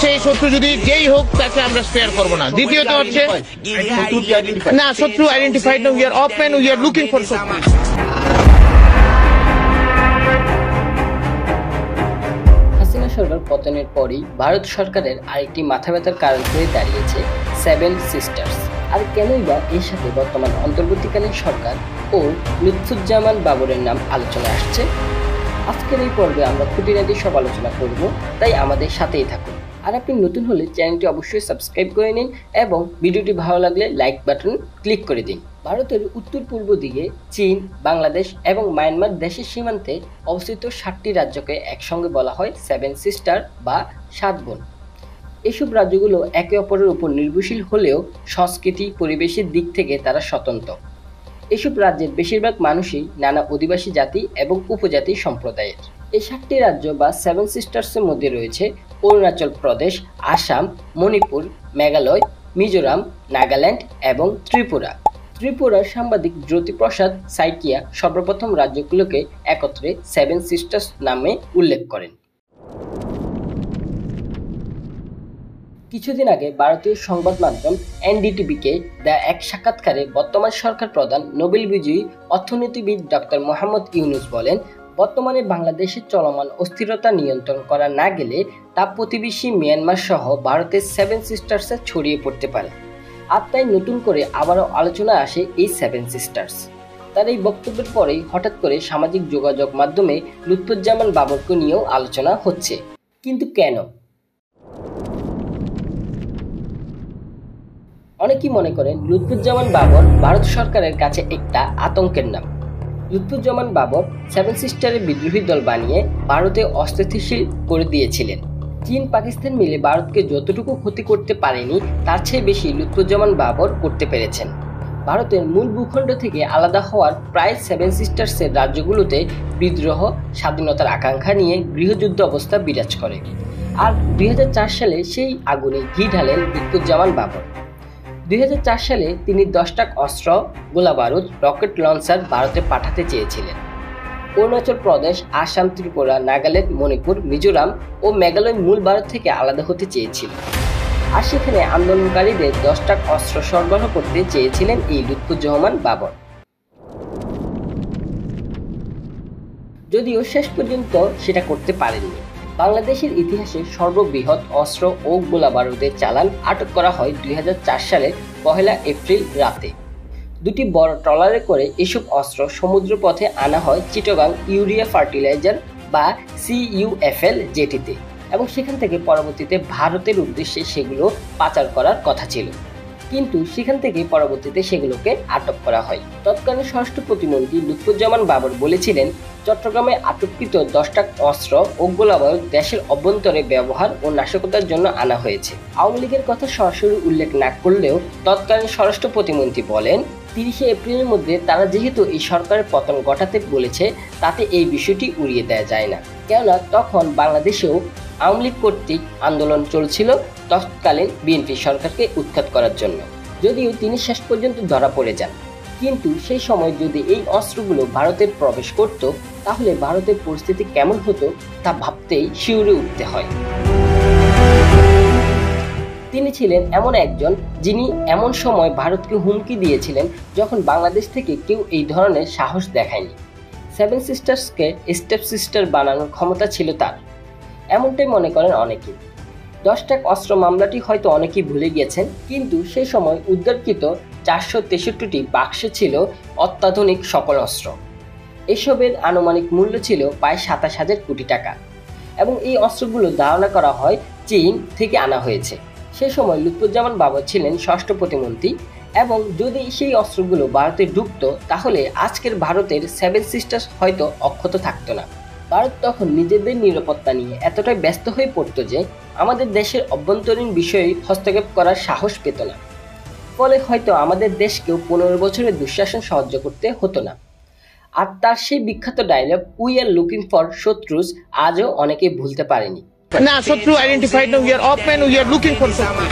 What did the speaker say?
সেই শত্রু যদি যেই হোক তাকে আমরা স্পেয়ার করব না। দ্বিতীয়ত হচ্ছে না, শত্রু আইডেন্টিফাইড না, we are open, we are looking for শত্রু। হাসিনা সরকার পতনের পরই ভারত সরকারের আরেকটি মাথা ব্যথার কারণ হয়ে দাঁড়িয়েছে সেভেন সিস্টার্স। আর কেনই বা এর সাথে বর্তমান অন্তর্বর্তীকালীন সরকার ও লুৎফুজ্জামান বাবরের নাম আলোচনা আসছে। আজকের এই পর্বে আমরা খুঁটিনাটি সব আলোচনা করব, তাই আমাদের সাথেই থাকুন। আর আপনি নতুন হলে চ্যানেলটি অবশ্যই সাবস্ক্রাইব করে নিন এবং ভিডিওটি ভালো লাগলে লাইক বাটন ক্লিক করে দিন। ভারতের উত্তর পূর্ব দিকে চীন, বাংলাদেশ এবং মায়ানমার দেশের সীমান্তে অবস্থিত 7টি রাজ্যকে একসঙ্গে বলা হয় সেভেন সিস্টার বা 7 বোন। এসব রাজ্যগুলো একে অপরের উপর নির্ভরশীল হলেও সংস্কৃতি পরিবেশের দিক থেকে তারা স্বতন্ত্র। এসব রাজ্যের বেশিরভাগ মানুষই নানা অধিবাসী জাতি এবং উপজাতি সম্প্রদায়ের। এই 7টি রাজ্য বা সেভেন সিস্টার্সের মধ্যে রয়েছে অরুণাচল প্রদেশ, আসাম, মণিপুর, মেঘালয়, মিজোরাম, নাগাল্যান্ড এবং ত্রিপুরা। ত্রিপুরার সাংবাদিক জ্যোতিপ্রসাদ সাইকিয়া সর্বপ্রথম রাজ্যগুলোকে একত্রে সেভেন সিস্টার্স নামে উল্লেখ করেন। কিছুদিন আগে ভারতীয় সংবাদ মাধ্যম এনডিটিভিকে দেয়া এক সাক্ষাৎকারে বর্তমান সরকার প্রধান নোবেল বিজয়ী অর্থনীতিবিদ ডক্টর মোহাম্মদ ইউনুস বলেন, বর্তমানে বাংলাদেশের চলমান অস্থিরতা নিয়ন্ত্রণ করা না গেলে তা প্রতিবেশী মিয়ানমার সহ ভারতের সেভেন সিস্টার্সে ছড়িয়ে পড়তে পারে। আর তাই নতুন করে আবারও আলোচনা আসে এই সেভেন সিস্টার্স। তার এই বক্তব্যের পরেই হঠাৎ করে সামাজিক যোগাযোগ মাধ্যমে লুৎফুজ্জামান বাবরকে নিয়েও আলোচনা হচ্ছে। কিন্তু কেন? অনেকেই মনে করেন লুৎফুজ্জামান বাবর ভারত সরকারের কাছে একটা আতঙ্কের নাম। লুৎফুজ্জামান বাবর সেভেন সিস্টারের বিদ্রোহী দল বানিয়ে ভারতে অস্থিতিশীল করে দিয়েছিলেন। চীন, পাকিস্তান মিলে ভারতকে যতটুকু ক্ষতি করতে পারেনি তার চেয়ে বেশি লুৎফুজ্জামান বাবর করতে পেরেছেন। ভারতের মূল ভূখণ্ড থেকে আলাদা হওয়ার প্রায় সেভেন সিস্টার্সের রাজ্যগুলোতে বিদ্রোহ, স্বাধীনতার আকাঙ্ক্ষা নিয়ে গৃহযুদ্ধ অবস্থা বিরাজ করে। আর 2004 সালে সেই আগুনে ঘি ঢালেন লুৎফুজ্জামান বাবর। 2004 সালে তিনি 10 ট্রাক অস্ত্র, গোলাবারুদ, রকেট লঞ্চার ভারতে পাঠাতে চেয়েছিলেন। অরুণাচল প্রদেশ, আসাম, ত্রিপুরা, নাগাল্যান্ড, মণিপুর, মিজোরাম ও মেঘালয় মূল ভারত থেকে আলাদা হতে চেয়েছিল। আর সেখানে আন্দোলনকারীদের 10 ট্রাক অস্ত্র সরবরাহ করতে চেয়েছিলেন এই লুৎফুজ্জামান বাবর। যদিও শেষ পর্যন্ত সেটা করতে পারেননি। বাংলাদেশের ইতিহাসে সর্ববৃহৎ অস্ত্র ও গোলাবারুদের চালান আটক করা হয় 2004 সালের 1 এপ্রিল রাতে। দুটি বড় ট্রলারে করে এসব অস্ত্র সমুদ্রপথে আনা হয় চিটাগাং ইউরিয়া ফার্টিলাইজার বা CUFL জেটিতে এবং সেখান থেকে পরবর্তীতে ভারতের উদ্দেশ্যে সেগুলো পাচার করার কথা ছিল। কিন্তু সেখান থেকে পরবর্তীতে সেগুলোকে আটক করা হয়। তৎকালীন স্বরাষ্ট্র প্রতিমন্ত্রী লুৎফুজ্জামান বাবর বলেছিলেন, চট্টগ্রামে আটককৃত 10 ট্রাক অস্ত্র ও গোলাবারুদ দেশের অভ্যন্তরে ব্যবহার ও নাশকতার জন্য আনা হয়েছে। আওয়ামী লীগের কথা সরাসরি উল্লেখ না করলেও তৎকালীন স্বরাষ্ট্র প্রতিমন্ত্রী বলেন, 30 এপ্রিলের মধ্যে তারা যেহেতু এই সরকারের পতন ঘটাতে বলেছে, তাতে এই বিষয়টি উড়িয়ে দেওয়া যায় না। কেননা তখন বাংলাদেশেও আওয়ামী লীগ কর্তৃক আন্দোলন চলছিল তৎকালীন বিএনপি সরকারকে উৎখাত করার জন্য। যদিও তিনি শেষ পর্যন্ত ধরা পড়ে যান। কিন্তু সেই সময় যদি এই অস্ত্রগুলো ভারতে প্রবেশ করত, তাহলে ভারতের পরিস্থিতি কেমন হতো তা ভাবতেই শিউরে উঠতে হয়। তিনি ছিলেন এমন একজন যিনি এমন সময় ভারতকে হুমকি দিয়েছিলেন যখন বাংলাদেশ থেকে কেউ এই ধরনের সাহস দেখায়নি। সেভেন সিস্টার্সকে স্টেপ সিস্টার বানানোর ক্ষমতা ছিল তার, এমনটাই মনে করেন অনেকে। 10 ট্রাক অস্ত্র মামলাটি হয়তো অনেকেই ভুলে গিয়েছেন, কিন্তু সেই সময় উদ্ধারকৃত 463টি বাক্সে ছিল অত্যাধুনিক সকল অস্ত্র। এসবের আনুমানিক মূল্য ছিল প্রায় 27,000 কোটি টাকা এবং এই অস্ত্রগুলো ধারণা করা হয় চীন থেকে আনা হয়েছে। সেই সময় লুৎফুজ্জামান বাবর ছিলেন ষষ্ঠ প্রতিমন্ত্রী এবং যদি সেই অস্ত্রগুলো ভারতে ঢুকত, তাহলে আজকের ভারতের সেভেন সিস্টার্স হয়তো অক্ষত থাকতো না। ভারত তখন নিজেদের নিরাপত্তা নিয়ে এতটাই ব্যস্ত হয়ে পড়তো যে আমাদের দেশের অভ্যন্তরীণ বিষয়ে হস্তক্ষেপ করার সাহস পেত না। ফলে হয়তো আমাদের দেশকেও 15 বছরের দুঃশাসন সহ্য করতে হতো না। আর তার সেই বিখ্যাত dialogue we are looking for শত্রুস আজও অনেকে ভুলতে পারেনি। না, শত্রু আইডেন্টিফাইড না, we are open, we are looking for শত্রু।